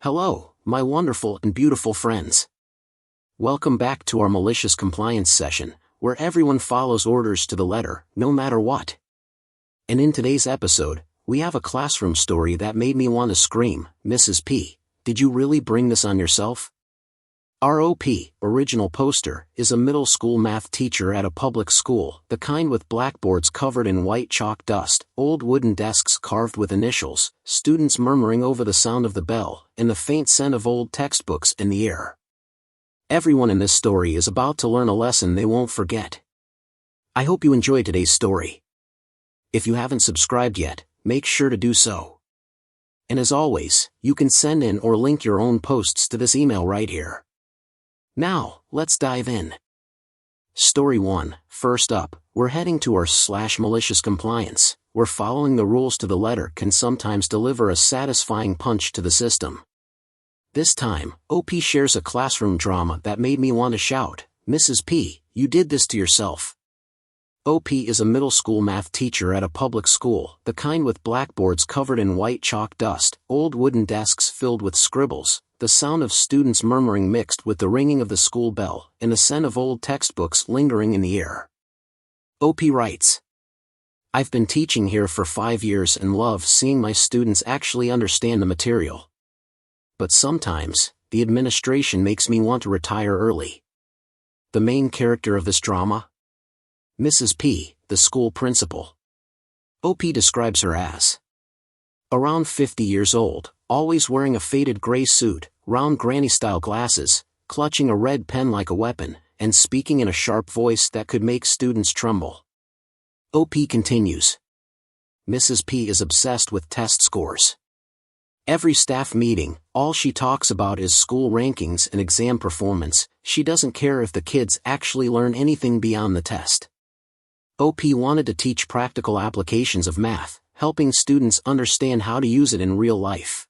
Hello, my wonderful and beautiful friends. Welcome back to our malicious compliance session, where everyone follows orders to the letter, no matter what. And in today's episode, we have a classroom story that made me want to scream, Mrs. P, did you really bring this on yourself? Our original poster, is a middle school math teacher at a public school, the kind with blackboards covered in white chalk dust, old wooden desks carved with initials, students murmuring over the sound of the bell, and the faint scent of old textbooks in the air. Everyone in this story is about to learn a lesson they won't forget. I hope you enjoy today's story. If you haven't subscribed yet, make sure to do so. And as always, you can send in or link your own posts to this email right here. Now, let's dive in. Story 1, first up, we're heading to our /malicious compliance, where following the rules to the letter can sometimes deliver a satisfying punch to the system. This time, OP shares a classroom drama that made me want to shout, Mrs. P, you did this to yourself. OP is a middle school math teacher at a public school, the kind with blackboards covered in white chalk dust, old wooden desks filled with scribbles, the sound of students murmuring mixed with the ringing of the school bell, and the scent of old textbooks lingering in the air. OP writes, I've been teaching here for 5 years and love seeing my students actually understand the material. But sometimes, the administration makes me want to retire early. The main character of this drama? Mrs. P, the school principal. OP describes her as around 50 years old, always wearing a faded gray suit, round granny-style glasses, clutching a red pen like a weapon, and speaking in a sharp voice that could make students tremble. OP continues. Mrs. P is obsessed with test scores. Every staff meeting, all she talks about is school rankings and exam performance. She doesn't care if the kids actually learn anything beyond the test. OP wanted to teach practical applications of math, helping students understand how to use it in real life.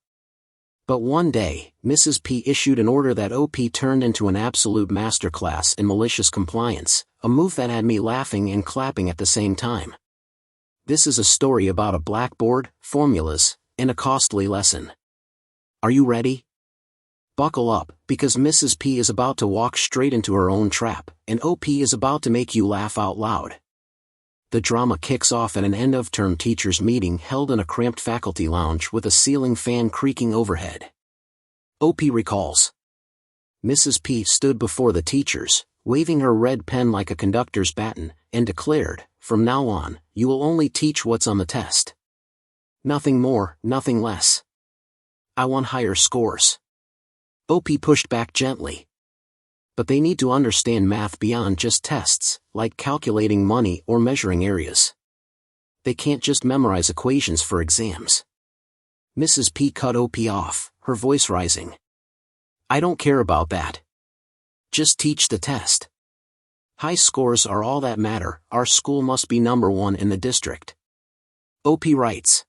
But one day, Mrs. P issued an order that OP turned into an absolute masterclass in malicious compliance, a move that had me laughing and clapping at the same time. This is a story about a blackboard, formulas, and a costly lesson. Are you ready? Buckle up, because Mrs. P is about to walk straight into her own trap, and OP is about to make you laugh out loud. The drama kicks off at an end-of-term teachers' meeting held in a cramped faculty lounge with a ceiling fan creaking overhead. OP recalls. Mrs. P stood before the teachers, waving her red pen like a conductor's baton, and declared, from now on, you will only teach what's on the test. Nothing more, nothing less. I want higher scores. OP pushed back gently. But they need to understand math beyond just tests, like calculating money or measuring areas. They can't just memorize equations for exams. Mrs. P cut OP off, her voice rising. I don't care about that. Just teach the test. High scores are all that matter, our school must be number 1 in the district. OP writes.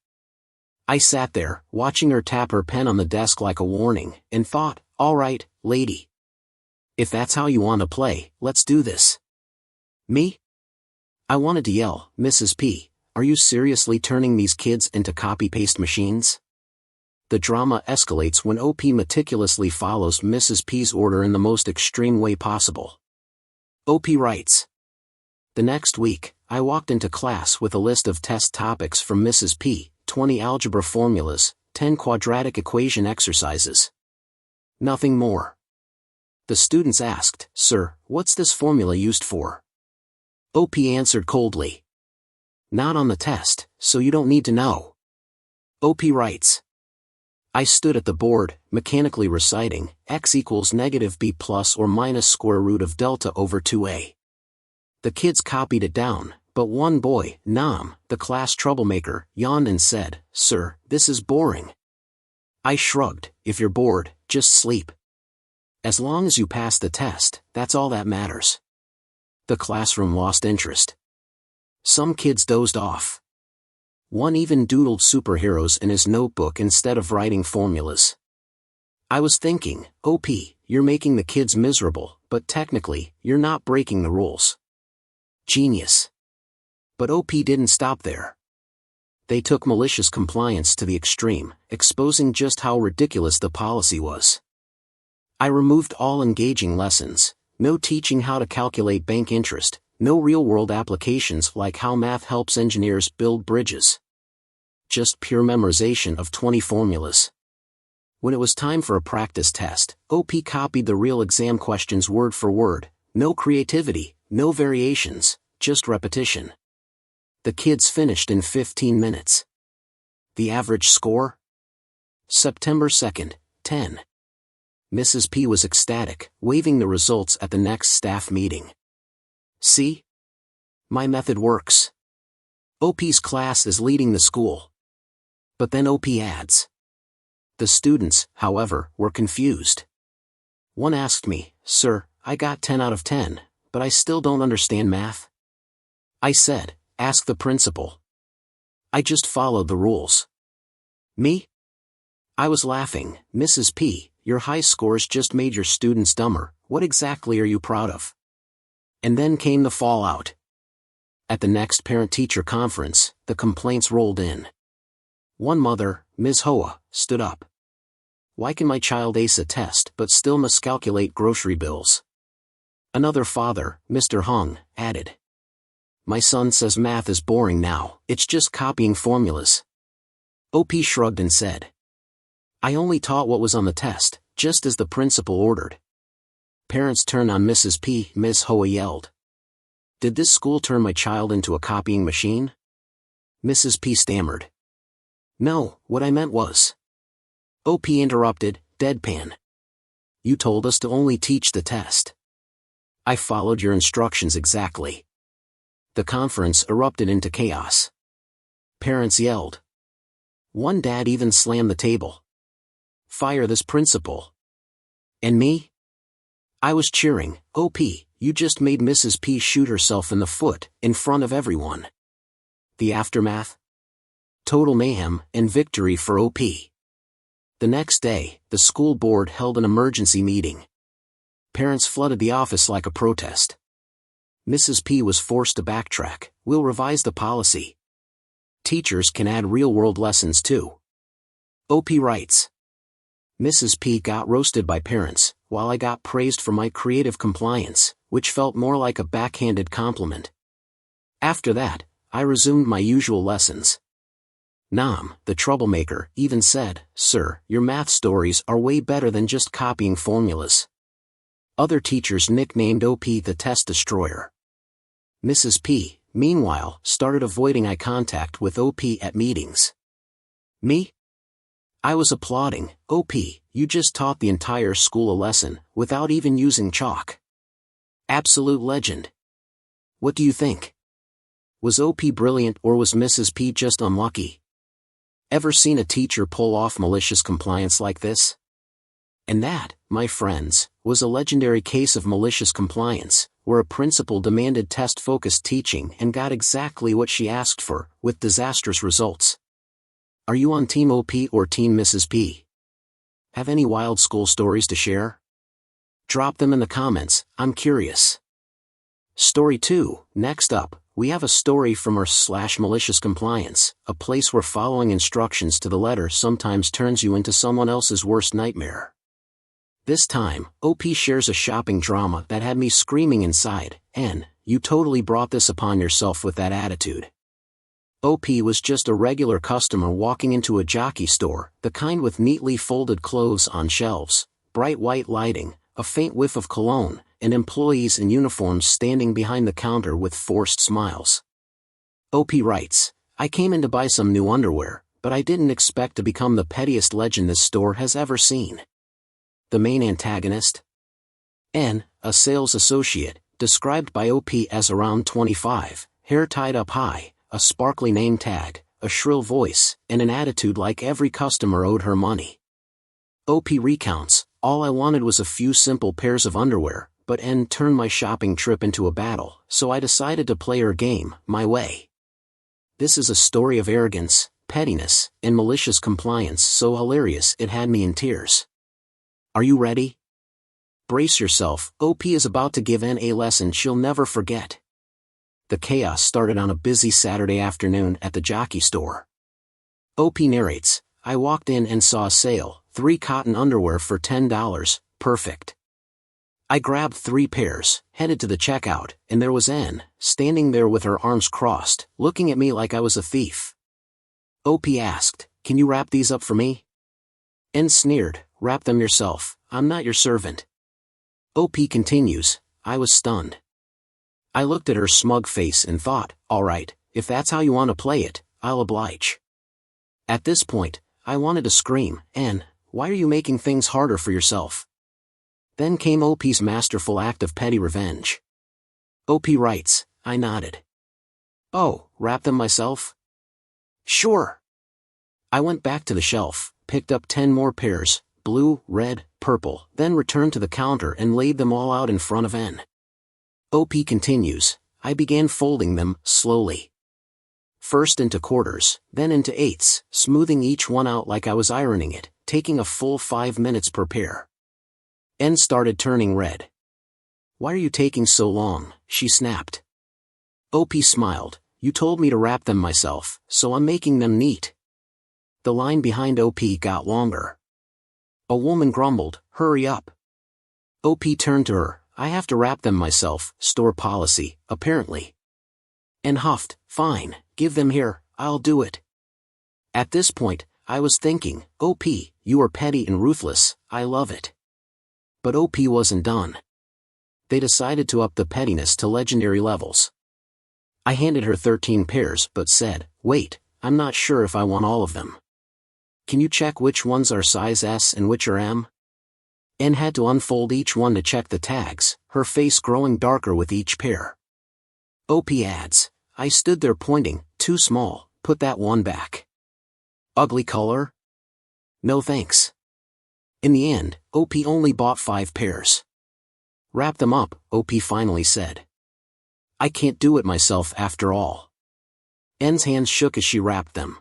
I sat there, watching her tap her pen on the desk like a warning, and thought, all right, lady. If that's how you want to play, let's do this. Me? I wanted to yell, Mrs. P, are you seriously turning these kids into copy-paste machines? The drama escalates when OP meticulously follows Mrs. P's order in the most extreme way possible. OP writes. The next week, I walked into class with a list of test topics from Mrs. P, 20 algebra formulas, 10 quadratic equation exercises. Nothing more. The students asked, Sir, what's this formula used for? OP answered coldly. Not on the test, so you don't need to know. OP writes. I stood at the board, mechanically reciting, x equals negative b plus or minus square root of delta over 2a. The kids copied it down, but one boy, Nam, the class troublemaker, yawned and said, Sir, this is boring. I shrugged, if you're bored, just sleep. As long as you pass the test, that's all that matters. The classroom lost interest. Some kids dozed off. One even doodled superheroes in his notebook instead of writing formulas. I was thinking, OP, you're making the kids miserable, but technically, you're not breaking the rules. Genius. But OP didn't stop there. They took malicious compliance to the extreme, exposing just how ridiculous the policy was. I removed all engaging lessons, no teaching how to calculate bank interest, no real-world applications like how math helps engineers build bridges. Just pure memorization of 20 formulas. When it was time for a practice test, OP copied the real exam questions word for word, no creativity, no variations, just repetition. The kids finished in 15 minutes. The average score? September 2nd, 10. Mrs. P was ecstatic, waving the results at the next staff meeting. See? My method works. OP's class is leading the school. But then OP adds. The students, however, were confused. One asked me, "Sir, I got 10 out of 10, but I still don't understand math." I said, "Ask the principal. I just followed the rules." Me? I was laughing. "Mrs. P, your high scores just made your students dumber. What exactly are you proud of?" And then came the fallout. At the next parent-teacher conference, the complaints rolled in. One mother, Ms. Hoa, stood up. "Why can my child ace a test but still miscalculate grocery bills?" Another father, Mr. Hung, added. "My son says math is boring now, it's just copying formulas." OP shrugged and said, "I only taught what was on the test, just as the principal ordered." Parents turned on Mrs. P. Ms. Hoa yelled. "Did this school turn my child into a copying machine?" Mrs. P stammered. "No, what I meant was..." OP interrupted, deadpan. "You told us to only teach the test." "I followed your instructions exactly." The conference erupted into chaos. Parents yelled. One dad even slammed the table. "Fire this principal." And me? I was cheering. "OP, you just made Mrs. P shoot herself in the foot, in front of everyone." The aftermath? Total mayhem and victory for OP. The next day, the school board held an emergency meeting. Parents flooded the office like a protest. Mrs. P was forced to backtrack. "We'll revise the policy. Teachers can add real-world lessons too." OP writes. Mrs. P got roasted by parents, while I got praised for my creative compliance, which felt more like a backhanded compliment. After that, I resumed my usual lessons. Nam, the troublemaker, even said, "Sir, your math stories are way better than just copying formulas." Other teachers nicknamed OP the test destroyer. Mrs. P, meanwhile, started avoiding eye contact with OP at meetings. Me? I was applauding. "OP, you just taught the entire school a lesson, without even using chalk. Absolute legend. What do you think? Was OP brilliant or was Mrs. P just unlucky? Ever seen a teacher pull off malicious compliance like this? And that, my friends, was a legendary case of malicious compliance, where a principal demanded test-focused teaching and got exactly what she asked for, with disastrous results. Are you on Team OP or Team Mrs. P? Have any wild school stories to share? Drop them in the comments, I'm curious. Story 2, next up, we have a story from r/malicious compliance, a place where following instructions to the letter sometimes turns you into someone else's worst nightmare. This time, OP shares a shopping drama that had me screaming inside, and, you totally brought this upon yourself with that attitude. OP was just a regular customer walking into a Jockey store, the kind with neatly folded clothes on shelves, bright white lighting, a faint whiff of cologne, and employees in uniforms standing behind the counter with forced smiles. OP writes, "I came in to buy some new underwear, but I didn't expect to become the pettiest legend this store has ever seen." The main antagonist? N, a sales associate, described by OP as around 25, hair tied up high, a sparkly name tag, a shrill voice, and an attitude like every customer owed her money. OP recounts, "All I wanted was a few simple pairs of underwear, but N turned my shopping trip into a battle, so I decided to play her game, my way." This is a story of arrogance, pettiness, and malicious compliance so hilarious it had me in tears. Are you ready? Brace yourself, OP is about to give N a lesson she'll never forget. The chaos started on a busy Saturday afternoon at the Jockey store. OP narrates, I walked in and saw a sale, 3 cotton underwear for $10, perfect. I grabbed 3 pairs, headed to the checkout, and there was N, standing there with her arms crossed, looking at me like I was a thief. OP asked, can you wrap these up for me? N sneered, wrap them yourself, I'm not your servant. OP continues, I was stunned. I looked at her smug face and thought, alright, if that's how you want to play it, I'll oblige. At this point, I wanted to scream, N, why are you making things harder for yourself? Then came OP's masterful act of petty revenge. OP writes, I nodded. Oh, wrap them myself? Sure. I went back to the shelf, picked up 10 more pairs, blue, red, purple, then returned to the counter and laid them all out in front of N. OP continues, I began folding them, slowly. First into quarters, then into eighths, smoothing each one out like I was ironing it, taking a full 5 minutes per pair. N started turning red. Why are you taking so long? She snapped. OP smiled, you told me to wrap them myself, so I'm making them neat. The line behind OP got longer. A woman grumbled, hurry up. OP turned to her, I have to wrap them myself, store policy, apparently. N huffed, fine, give them here, I'll do it. At this point, I was thinking, OP, you are petty and ruthless, I love it. But OP wasn't done. They decided to up the pettiness to legendary levels. I handed her 13 pairs but said, wait, I'm not sure if I want all of them. Can you check which ones are size S and which are M? N had to unfold each one to check the tags, her face growing darker with each pair. OP adds, I stood there pointing, too small, put that one back. Ugly color? No thanks. In the end, OP only bought 5 pairs. Wrap them up, OP finally said. I can't do it myself after all. N's hands shook as she wrapped them.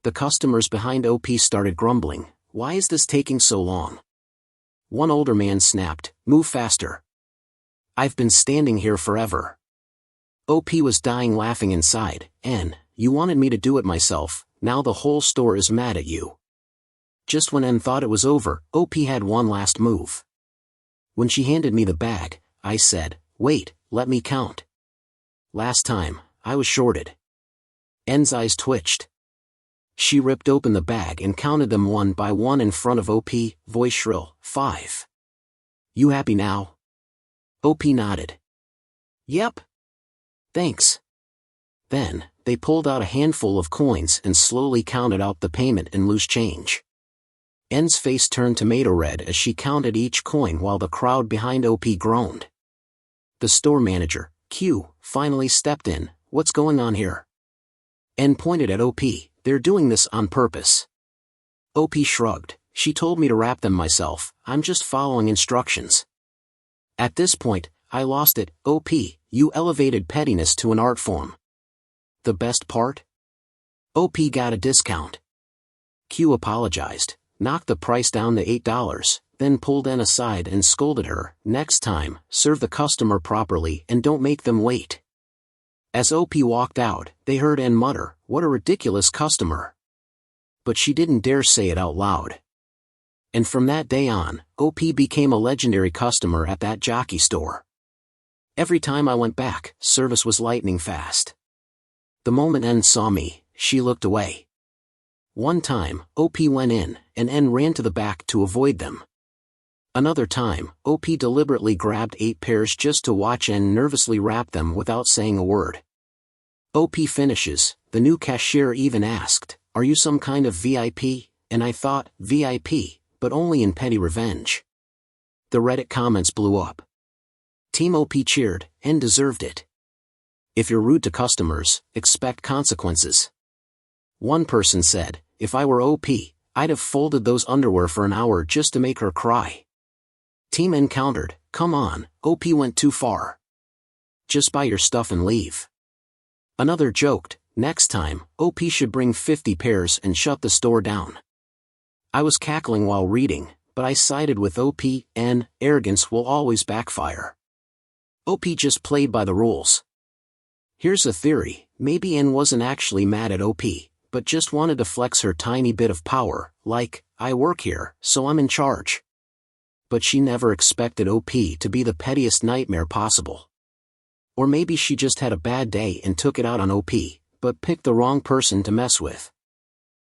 The customers behind OP started grumbling, why is this taking so long? One older man snapped, move faster. I've been standing here forever. OP was dying laughing inside, N, you wanted me to do it myself, now the whole store is mad at you. Just when N thought it was over, OP had one last move. When she handed me the bag, I said, wait, let me count. Last time, I was shorted. N's eyes twitched. She ripped open the bag and counted them one by one in front of OP, voice shrill, 5. You happy now? OP nodded. Yep. Thanks. Then, they pulled out a handful of coins and slowly counted out the payment in loose change. N's face turned tomato red as she counted each coin while the crowd behind OP groaned. The store manager, Q, finally stepped in, what's going on here? N pointed at OP, they're doing this on purpose. OP shrugged, she told me to wrap them myself, I'm just following instructions. At this point, I lost it, OP, you elevated pettiness to an art form. The best part? OP got a discount. Q apologized, knocked the price down to $8, then pulled N aside and scolded her, next time, serve the customer properly and don't make them wait. As OP walked out, they heard N mutter, what a ridiculous customer. But she didn't dare say it out loud. And from that day on, OP became a legendary customer at that Jockey store. Every time I went back, service was lightning fast. The moment N saw me, she looked away. One time, OP went in, and N ran to the back to avoid them. Another time, OP deliberately grabbed 8 pairs just to watch N nervously wrap them without saying a word. OP finishes, the new cashier even asked, are you some kind of VIP? And I thought, VIP, but only in petty revenge. The Reddit comments blew up. Team OP cheered, N deserved it. If you're rude to customers, expect consequences. One person said, if I were OP, I'd have folded those underwear for an hour just to make her cry. Team N countered, come on, OP went too far. Just buy your stuff and leave. Another joked, next time, OP should bring 50 pairs and shut the store down. I was cackling while reading, but I sided with OP, N, arrogance will always backfire. OP just played by the rules. Here's a theory, maybe N wasn't actually mad at OP, but just wanted to flex her tiny bit of power, like, I work here, so I'm in charge. But she never expected OP to be the pettiest nightmare possible. Or maybe she just had a bad day and took it out on OP, but picked the wrong person to mess with.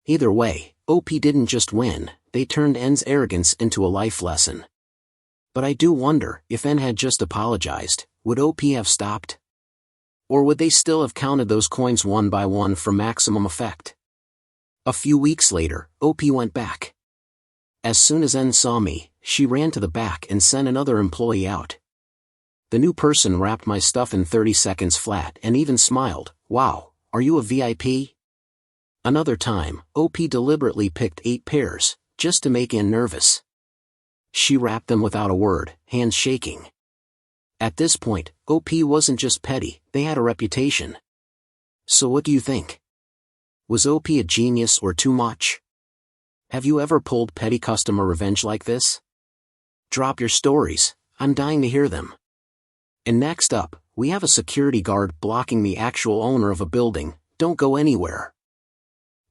Either way, OP didn't just win, they turned N's arrogance into a life lesson. But I do wonder, if N had just apologized, would OP have stopped? Or would they still have counted those coins one by one for maximum effect? A few weeks later, OP went back. As soon as N saw me, she ran to the back and sent another employee out. The new person wrapped my stuff in 30 seconds flat and even smiled, "Wow, are you a VIP?" Another time, OP deliberately picked 8 pairs, just to make N nervous. She wrapped them without a word, hands shaking. At this point, OP wasn't just petty, they had a reputation. So what do you think? Was OP a genius or too much? Have you ever pulled petty customer revenge like this? Drop your stories, I'm dying to hear them. And next up, we have a security guard blocking the actual owner of a building. Don't go anywhere.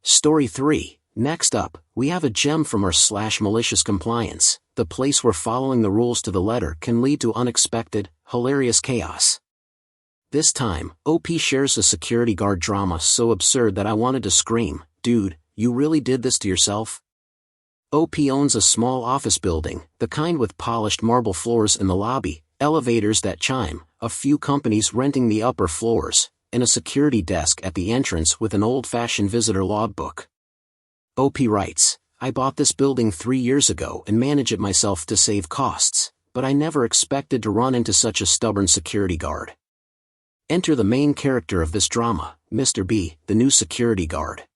Story 3, next up, we have a gem from our /malicious compliance, the place where following the rules to the letter can lead to unexpected, hilarious chaos. This time, OP shares a security guard drama so absurd that I wanted to scream, "Dude, you really did this to yourself?" OP owns a small office building, the kind with polished marble floors in the lobby, elevators that chime, a few companies renting the upper floors, and a security desk at the entrance with an old-fashioned visitor logbook. OP writes, "I bought this building 3 years ago and manage it myself to save costs, but I never expected to run into such a stubborn security guard." Enter the main character of this drama, Mr. B, the new security guard.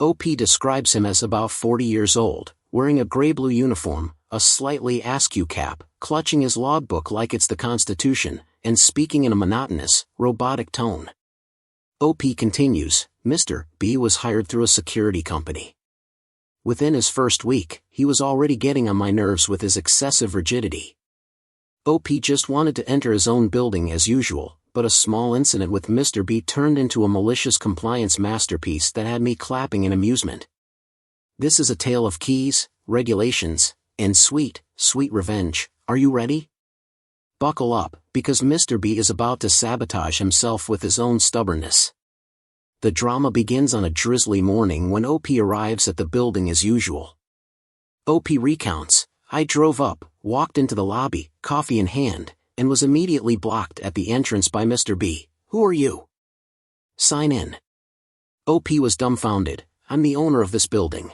OP describes him as about 40 years old, wearing a gray-blue uniform, a slightly askew cap, clutching his logbook like it's the Constitution, and speaking in a monotonous, robotic tone. OP continues, Mr. B was hired through a security company. Within his first week, he was already getting on my nerves with his excessive rigidity. OP just wanted to enter his own building as usual, but a small incident with Mr. B turned into a malicious compliance masterpiece that had me clapping in amusement. This is a tale of keys, regulations, and sweet, sweet revenge. Are you ready? Buckle up, because Mr. B is about to sabotage himself with his own stubbornness. The drama begins on a drizzly morning when OP arrives at the building as usual. OP recounts, "I drove up, walked into the lobby, coffee in hand, and was immediately blocked at the entrance by Mr. B. Who are you? Sign in." OP was dumbfounded. "I'm the owner of this building.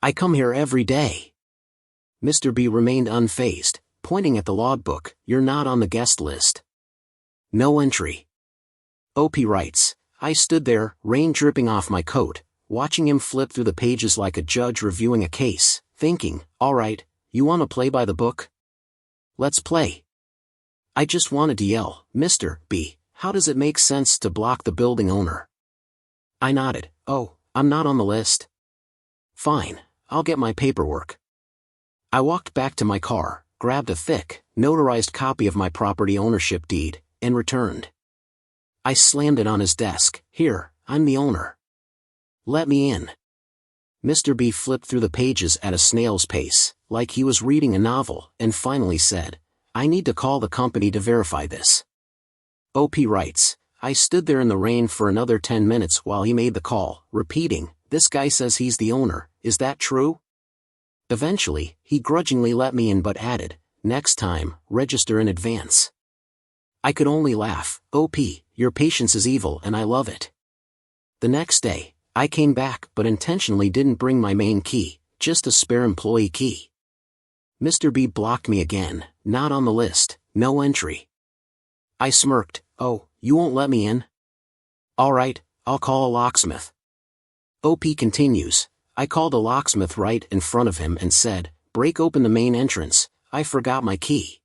I come here every day." Mr. B remained unfazed, pointing at the logbook, "You're not on the guest list. No entry." OP writes, "I stood there, rain dripping off my coat, watching him flip through the pages like a judge reviewing a case, thinking, all right, you want to play by the book? Let's play." I just wanted to yell, "Mr. B, how does it make sense to block the building owner?" I nodded, "Oh, I'm not on the list. Fine, I'll get my paperwork." I walked back to my car, grabbed a thick, notarized copy of my property ownership deed, and returned. I slammed it on his desk. "Here, I'm the owner. Let me in." Mr. B flipped through the pages at a snail's pace, like he was reading a novel, and finally said, "I need to call the company to verify this." OP writes, "I stood there in the rain for another 10 minutes while he made the call, repeating, 'This guy says he's the owner, is that true?' Eventually, he grudgingly let me in but added, 'Next time, register in advance.' I could only laugh. OP, your patience is evil and I love it." The next day, I came back but intentionally didn't bring my main key, just a spare employee key. Mr. B blocked me again, "Not on the list, no entry." I smirked, "Oh, you won't let me in? All right, I'll call a locksmith." OP continues, "I called a locksmith right in front of him and said, 'Break open the main entrance, I forgot my key.'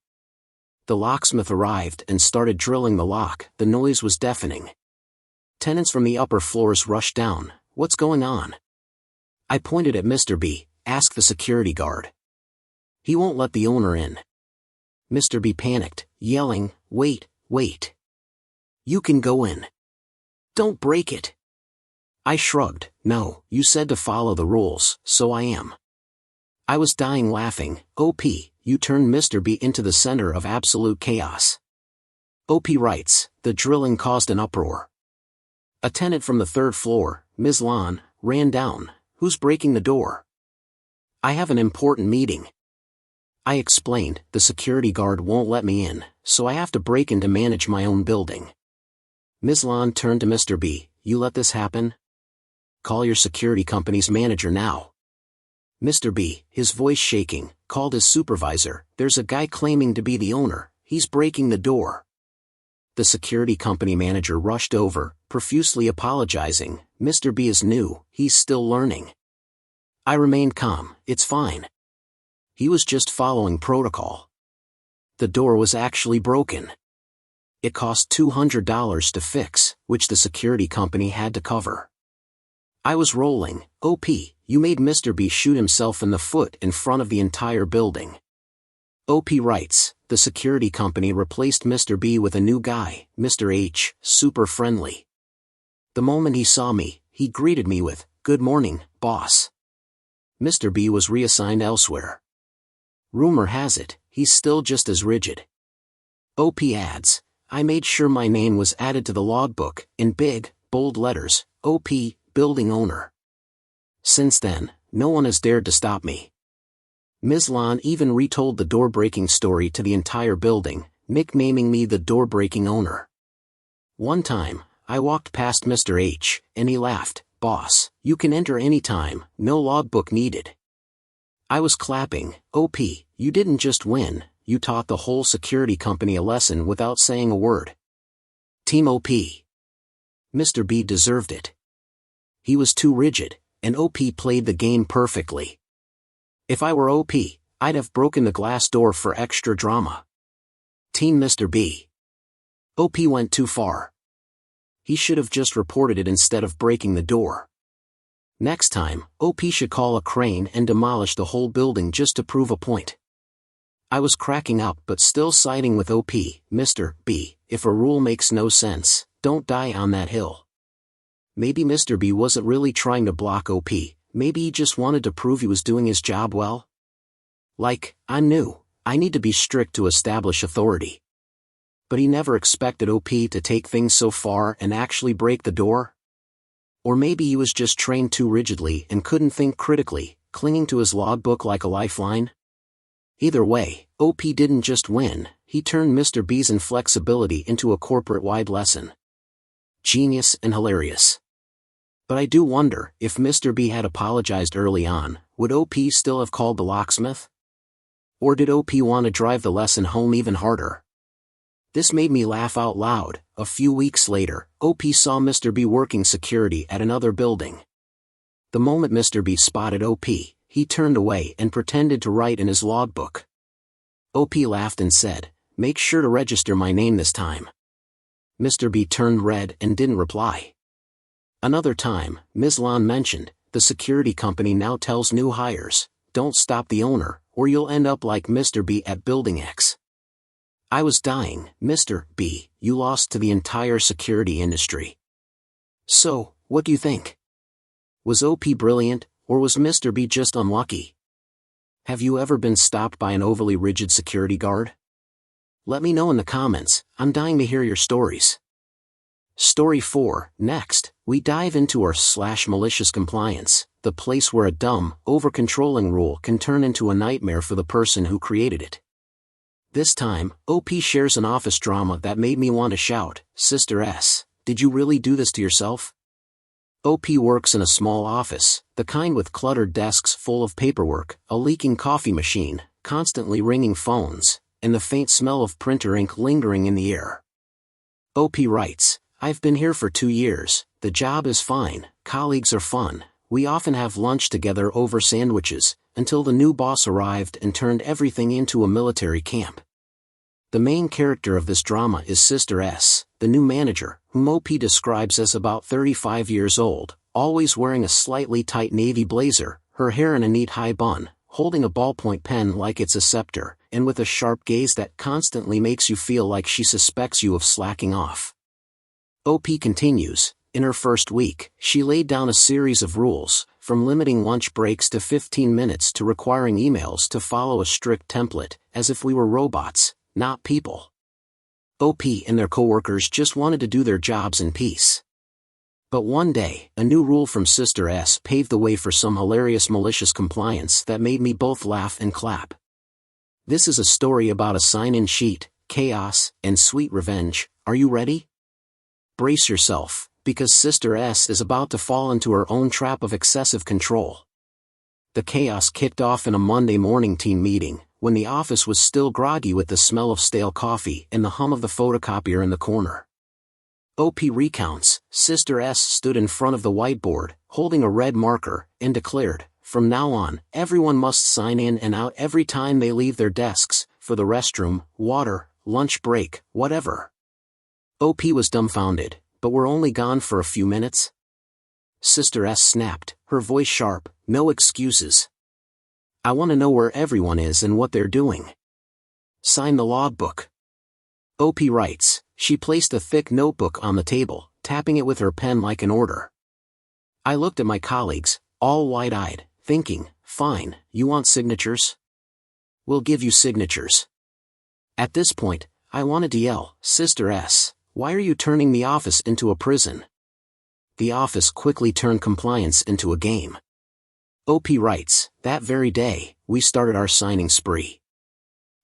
The locksmith arrived and started drilling the lock. The noise was deafening. Tenants from the upper floors rushed down. What's going on?" I pointed at Mr. B, "Ask the security guard. He won't let the owner in." Mr. B panicked, yelling, Wait. You can go in. Don't break it." I shrugged. No, you said to follow the rules, so I am. I was dying laughing. OP, you turned Mr. B into the center of absolute chaos. OP writes, the drilling caused an uproar. A tenant from the 3rd floor, Ms. Lon, ran down. Who's breaking the door? I have an important meeting. I explained, the security guard won't let me in, so I have to break in to manage my own building. Ms. Lon turned to Mr. B, you let this happen? Call your security company's manager now. Mr. B, his voice shaking, called his supervisor. There's a guy claiming to be the owner, he's breaking the door. The security company manager rushed over, profusely apologizing. Mr. B is new, he's still learning. I remained calm, it's fine. He was just following protocol. The door was actually broken. It cost $200 to fix, which the security company had to cover. I was rolling. OP, you made Mr. B shoot himself in the foot in front of the entire building. OP writes, the security company replaced Mr. B with a new guy, Mr. H, super friendly. The moment he saw me, he greeted me with, good morning, boss. Mr. B was reassigned elsewhere. Rumor has it, he's still just as rigid. OP adds, I made sure my name was added to the logbook, in big, bold letters, OP, building owner. Since then, no one has dared to stop me. Ms. Lon even retold the door-breaking story to the entire building, nicknaming me the door-breaking owner. One time, I walked past Mr. H, and he laughed, boss, you can enter any time, no logbook needed. I was clapping. OP, you didn't just win, you taught the whole security company a lesson without saying a word. Team OP. Mr. B deserved it. He was too rigid, and OP played the game perfectly. If I were OP, I'd have broken the glass door for extra drama. Team Mr. B. OP went too far. He should have just reported it instead of breaking the door. Next time, OP should call a crane and demolish the whole building just to prove a point. I was cracking up but still siding with OP. Mr. B, if a rule makes no sense, don't die on that hill. Maybe Mr. B wasn't really trying to block OP, maybe he just wanted to prove he was doing his job well. Like, I'm new, I need to be strict to establish authority. But he never expected OP to take things so far and actually break the door? Or maybe he was just trained too rigidly and couldn't think critically, clinging to his logbook like a lifeline? Either way, OP didn't just win, he turned Mr. B's inflexibility into a corporate-wide lesson. Genius and hilarious. But I do wonder, if Mr. B had apologized early on, would OP still have called the locksmith? Or did OP want to drive the lesson home even harder? This made me laugh out loud. A few weeks later, OP saw Mr. B working security at another building. The moment Mr. B spotted OP, he turned away and pretended to write in his logbook. OP laughed and said, make sure to register my name this time. Mr. B turned red and didn't reply. Another time, Ms. Lon mentioned, the security company now tells new hires, don't stop the owner, or you'll end up like Mr. B at Building X. I was dying. Mr. B, you lost to the entire security industry. So, what do you think? Was OP brilliant, or was Mr. B just unlucky? Have you ever been stopped by an overly rigid security guard? Let me know in the comments, I'm dying to hear your stories. Story 4, next, we dive into our /malicious compliance, the place where a dumb, over-controlling rule can turn into a nightmare for the person who created it. This time, OP shares an office drama that made me want to shout, Sister S, did you really do this to yourself? OP works in a small office, the kind with cluttered desks full of paperwork, a leaking coffee machine, constantly ringing phones, and the faint smell of printer ink lingering in the air. OP writes, I've been here for 2 years, the job is fine, colleagues are fun, we often have lunch together over sandwiches, until the new boss arrived and turned everything into a military camp. The main character of this drama is Sister S, the new manager, whom OP describes as about 35 years old, always wearing a slightly tight navy blazer, her hair in a neat high bun, holding a ballpoint pen like it's a scepter, and with a sharp gaze that constantly makes you feel like she suspects you of slacking off. OP continues, In her first week, she laid down a series of rules, from limiting lunch breaks to 15 minutes to requiring emails to follow a strict template, as if we were robots, not people. OP and their coworkers just wanted to do their jobs in peace. But one day, a new rule from Sister S paved the way for some hilarious malicious compliance that made me both laugh and clap. This is a story about a sign-in sheet, chaos, and sweet revenge. Are you ready? Brace yourself, because Sister S is about to fall into her own trap of excessive control. The chaos kicked off in a Monday morning team meeting, when the office was still groggy with the smell of stale coffee and the hum of the photocopier in the corner. OP recounts, Sister S stood in front of the whiteboard, holding a red marker, and declared, "From now on, everyone must sign in and out every time they leave their desks, for the restroom, water, lunch break, whatever." OP was dumbfounded, "But we're only gone for a few minutes?" Sister S snapped, her voice sharp, "No excuses. I want to know where everyone is and what they're doing. Sign the logbook." OP writes, she placed a thick notebook on the table, tapping it with her pen like an order. I looked at my colleagues, all wide-eyed, thinking, fine, you want signatures? We'll give you signatures. At this point, I wanted to yell, "Sister S, why are you turning the office into a prison?" The office quickly turned compliance into a game. OP writes, that very day, we started our signing spree.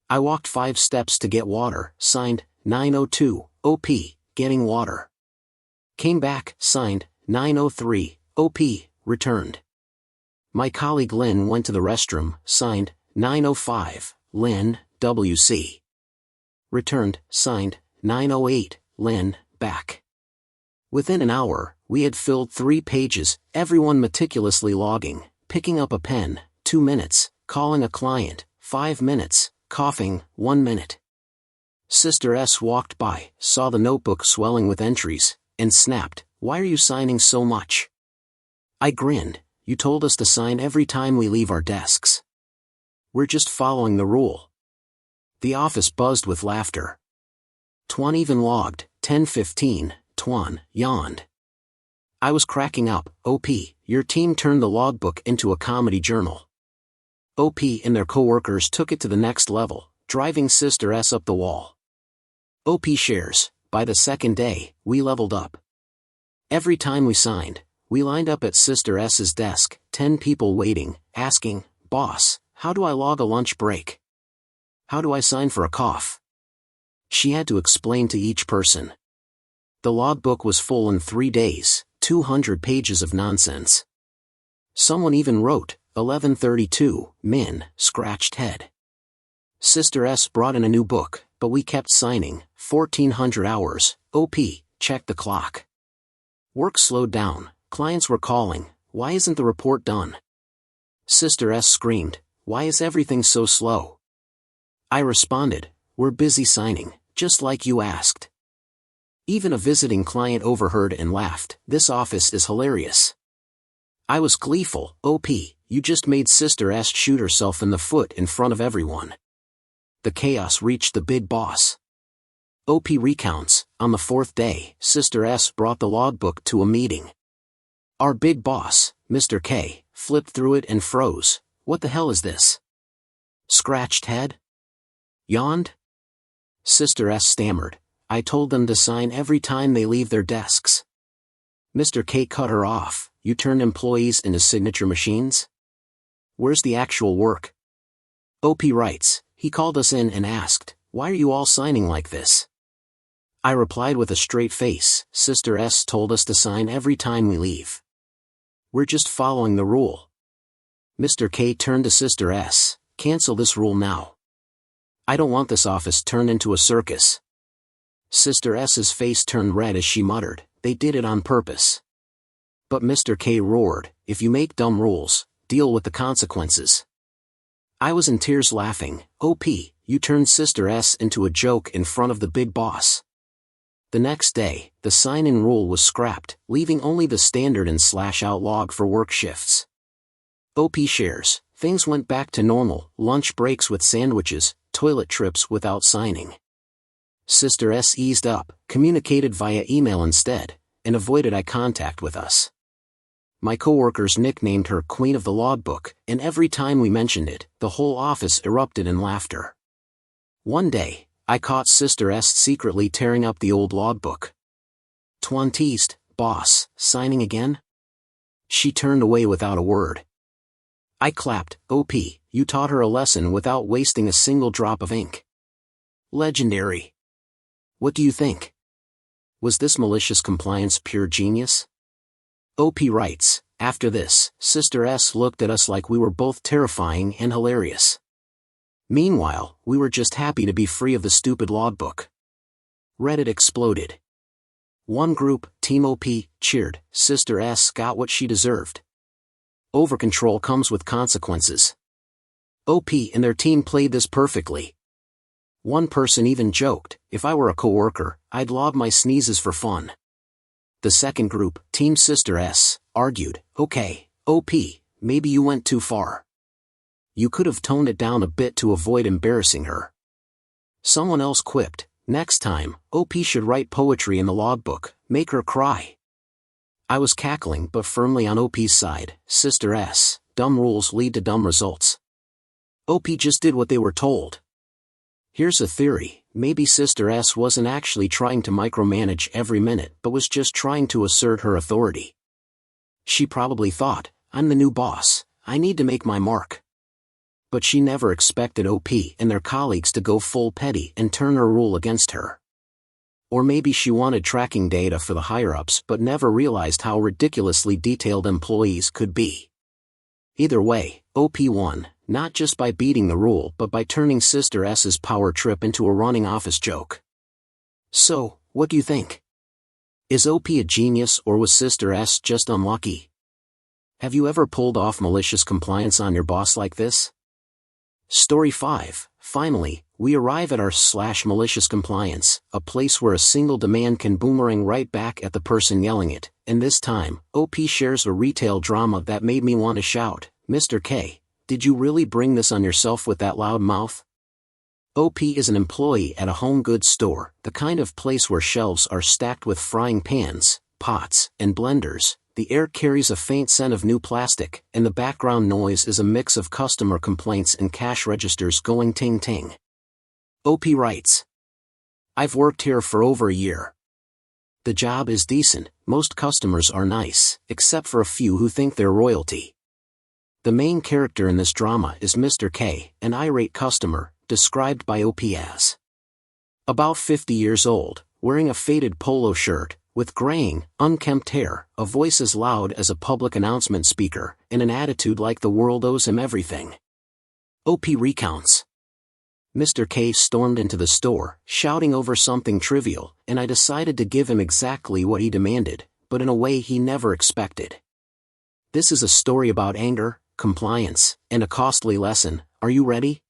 I walked 5 steps to get water, signed, 902, OP, getting water. Came back, signed, 903, OP, returned. My colleague Lynn went to the restroom, signed, 905, Lynn, WC. Returned, signed, 908, Lynn, back. Within an hour, we had filled 3 pages, everyone meticulously logging, picking up a pen, 2 minutes, calling a client, 5 minutes, coughing, 1 minute. Sister S walked by, saw the notebook swelling with entries, and snapped, "Why are you signing so much?" I grinned, "You told us to sign every time we leave our desks. We're just following the rule." The office buzzed with laughter. Twan even logged, 10:15, Twan yawned. I was cracking up, "OP, your team turned the logbook into a comedy journal." OP and their coworkers took it to the next level, driving Sister S up the wall. OP shares, by the second day, we leveled up. Every time we signed, we lined up at Sister S's desk, 10 people waiting, asking, "Boss, how do I log a lunch break? How do I sign for a cough?" She had to explain to each person. The logbook was full in 3 days, 200 pages of nonsense. Someone even wrote, 1132, Min, scratched head. Sister S brought in a new book, but we kept signing, 1400 hours, OP, check the clock. Work slowed down, clients were calling, "Why isn't the report done?" Sister S screamed, "Why is everything so slow?" I responded, "We're busy signing, just like you asked." Even a visiting client overheard and laughed, "This office is hilarious." I was gleeful, "OP, you just made Sister S shoot herself in the foot in front of everyone." The chaos reached the big boss. OP recounts, on the 4th day, Sister S brought the logbook to a meeting. Our big boss, Mr. K, flipped through it and froze. "What the hell is this? Scratched head? Yawned?" Sister S stammered, "I told them to sign every time they leave their desks." Mr. K cut her off, "You turned employees into signature machines? Where's the actual work?" OP writes, "He called us in and asked, 'Why are you all signing like this?' I replied with a straight face, 'Sister S told us to sign every time we leave. We're just following the rule.'" Mr. K turned to Sister S, "Cancel this rule now. I don't want this office turned into a circus." Sister S's face turned red as she muttered, "They did it on purpose." But Mr. K roared, "If you make dumb rules, deal with the consequences." I was in tears laughing, "OP, you turned Sister S into a joke in front of the big boss." The next day, the sign-in rule was scrapped, leaving only the standard and /out log for work shifts. OP shares, things went back to normal, lunch breaks with sandwiches, toilet trips without signing. Sister S eased up, communicated via email instead, and avoided eye contact with us. My coworkers nicknamed her Queen of the Logbook, and every time we mentioned it, the whole office erupted in laughter. One day, I caught Sister S secretly tearing up the old logbook. "Pettiest, boss, signing again?" She turned away without a word. I clapped. "OP, you taught her a lesson without wasting a single drop of ink. Legendary. What do you think? Was this malicious compliance pure genius?" OP writes, "After this, Sister S looked at us like we were both terrifying and hilarious. Meanwhile, we were just happy to be free of the stupid logbook." Reddit exploded. One group, Team OP, cheered. Sister S got what she deserved. Overcontrol comes with consequences. OP and their team played this perfectly. One person even joked, "If I were a coworker, I'd log my sneezes for fun." The second group, Team Sister S, argued, "Okay, OP, maybe you went too far. You could have toned it down a bit to avoid embarrassing her." Someone else quipped, "Next time, OP should write poetry in the logbook, make her cry." I was cackling but firmly on OP's side. Sister S, dumb rules lead to dumb results. OP just did what they were told. Here's a theory, maybe Sister S wasn't actually trying to micromanage every minute but was just trying to assert her authority. She probably thought, "I'm the new boss, I need to make my mark." But she never expected OP and their colleagues to go full petty and turn her rule against her. Or maybe she wanted tracking data for the higher-ups but never realized how ridiculously detailed employees could be. Either way, OP won, not just by beating the rule but by turning Sister S's power trip into a running office joke. So, what do you think? Is OP a genius or was Sister S just unlucky? Have you ever pulled off malicious compliance on your boss like this? Story 5. Finally, we arrive at our /malicious compliance, a place where a single demand can boomerang right back at the person yelling it, and this time, OP shares a retail drama that made me want to shout, "Mr. K, did you really bring this on yourself with that loud mouth?" OP is an employee at a home goods store, the kind of place where shelves are stacked with frying pans, pots, and blenders. The air carries a faint scent of new plastic, and the background noise is a mix of customer complaints and cash registers going ting-ting. OP writes, "I've worked here for over a year. The job is decent, most customers are nice, except for a few who think they're royalty. The main character in this drama is Mr. K, an irate customer, described by OP as about 50 years old, wearing a faded polo shirt, with graying, unkempt hair, a voice as loud as a public announcement speaker, and an attitude like the world owes him everything." OP recounts, "Mr. K stormed into the store, shouting over something trivial, and I decided to give him exactly what he demanded, but in a way he never expected. This is a story about anger, compliance, and a costly lesson. Are you ready?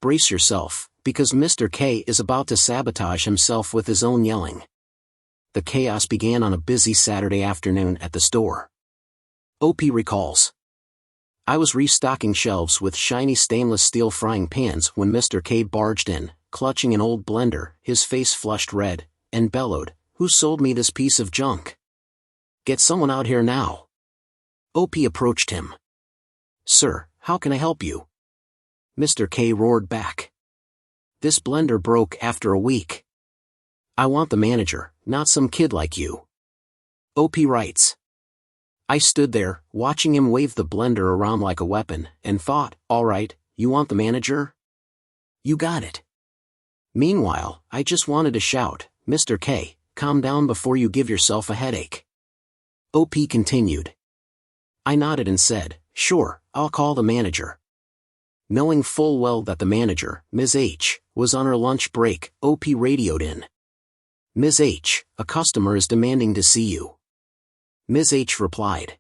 Brace yourself, because Mr. K is about to sabotage himself with his own yelling." The chaos began on a busy Saturday afternoon at the store. OP recalls, "I was restocking shelves with shiny stainless steel frying pans when Mr. K barged in, clutching an old blender, his face flushed red, and bellowed, 'Who sold me this piece of junk? Get someone out here now.' OP approached him. 'Sir, how can I help you?' Mr. K roared back. 'This blender broke after a week. I want the manager, not some kid like you.' OP writes, "I stood there, watching him wave the blender around like a weapon, and thought, all right, you want the manager? You got it. Meanwhile, I just wanted to shout, 'Mr. K, calm down before you give yourself a headache.'" OP continued, "I nodded and said, 'Sure, I'll call the manager.' Knowing full well that the manager, Ms. H, was on her lunch break, OP radioed in. 'Ms. H, a customer is demanding to see you.' Ms. H replied,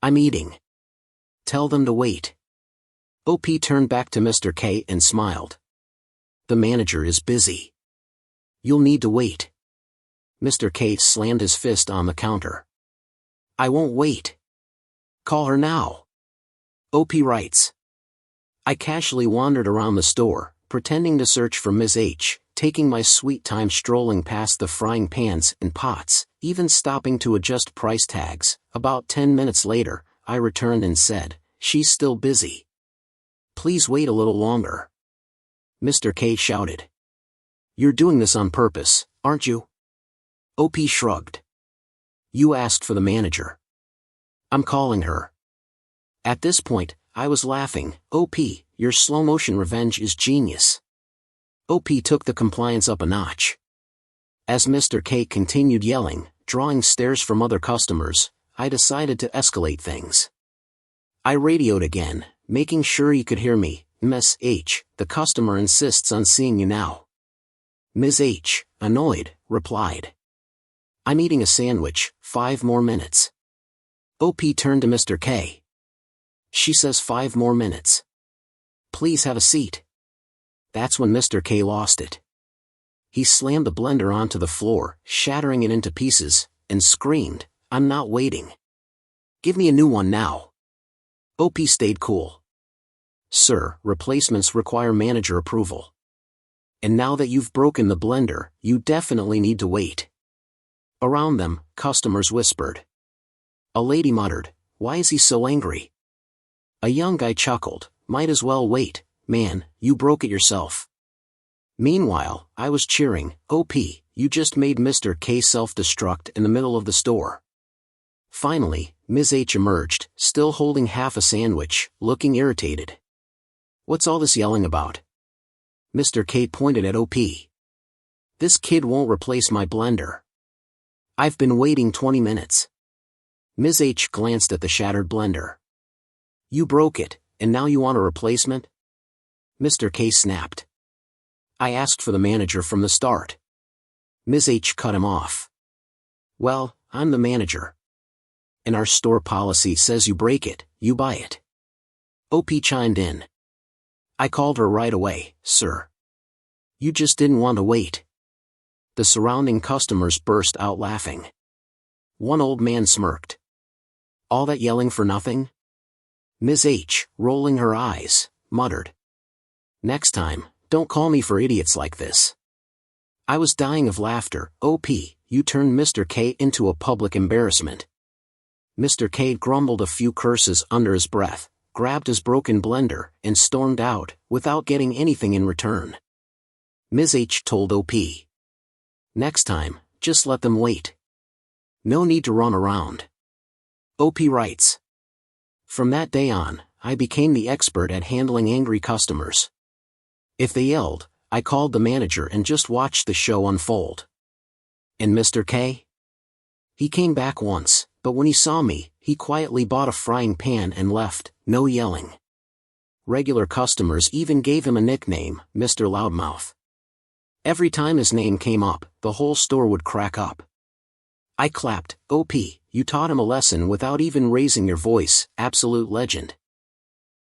'I'm eating. Tell them to wait.' OP turned back to Mr. K and smiled. 'The manager is busy. You'll need to wait.' Mr. K slammed his fist on the counter. 'I won't wait. Call her now.' OP writes, "I casually wandered around the store, pretending to search for Ms. H, taking my sweet time strolling past the frying pans and pots, even stopping to adjust price tags. About 10 minutes later, I returned and said, "She's still busy. Please wait a little longer." Mr. K shouted. "You're doing this on purpose, aren't you?" OP shrugged. "You asked for the manager. I'm calling her." At this point, I was laughing. "OP, your slow-motion revenge is genius." OP took the compliance up a notch. As Mr. K continued yelling, drawing stares from other customers, I decided to escalate things. I radioed again, making sure he could hear me. "Ms. H, the customer insists on seeing you now." Ms. H, annoyed, replied, "I'm eating a sandwich, 5 more minutes." OP turned to Mr. K. "She says 5 more minutes. Please have a seat." That's when Mr. K lost it. He slammed the blender onto the floor, shattering it into pieces, and screamed, "I'm not waiting. Give me a new one now." OP stayed cool. "Sir, replacements require manager approval. And now that you've broken the blender, you definitely need to wait." Around them, customers whispered. A lady muttered, "Why is he so angry?" A young guy chuckled, "Might as well wait, man, you broke it yourself." Meanwhile, I was cheering, "OP, you just made Mr. K self-destruct in the middle of the store." Finally, Ms. H emerged, still holding half a sandwich, looking irritated. "What's all this yelling about?" Mr. K pointed at OP. "This kid won't replace my blender. I've been waiting 20 minutes. Ms. H glanced at the shattered blender. "You broke it, and now you want a replacement?" Mr. K snapped. "I asked for the manager from the start." Ms. H cut him off. "Well, I'm the manager. And our store policy says you break it, you buy it." OP chimed in. "I called her right away, sir. You just didn't want to wait." The surrounding customers burst out laughing. One old man smirked. "All that yelling for nothing?" Ms. H, rolling her eyes, muttered, "Next time, don't call me for idiots like this." I was dying of laughter. "OP, you turned Mr. K into a public embarrassment." Mr. K grumbled a few curses under his breath, grabbed his broken blender, and stormed out, without getting anything in return. Ms. H told OP, "Next time, just let them wait. No need to run around." OP writes, "From that day on, I became the expert at handling angry customers. If they yelled, I called the manager and just watched the show unfold." And Mr. K? He came back once, but when he saw me, he quietly bought a frying pan and left, no yelling. Regular customers even gave him a nickname, Mr. Loudmouth. Every time his name came up, the whole store would crack up. I clapped. "OP, you taught him a lesson without even raising your voice, absolute legend."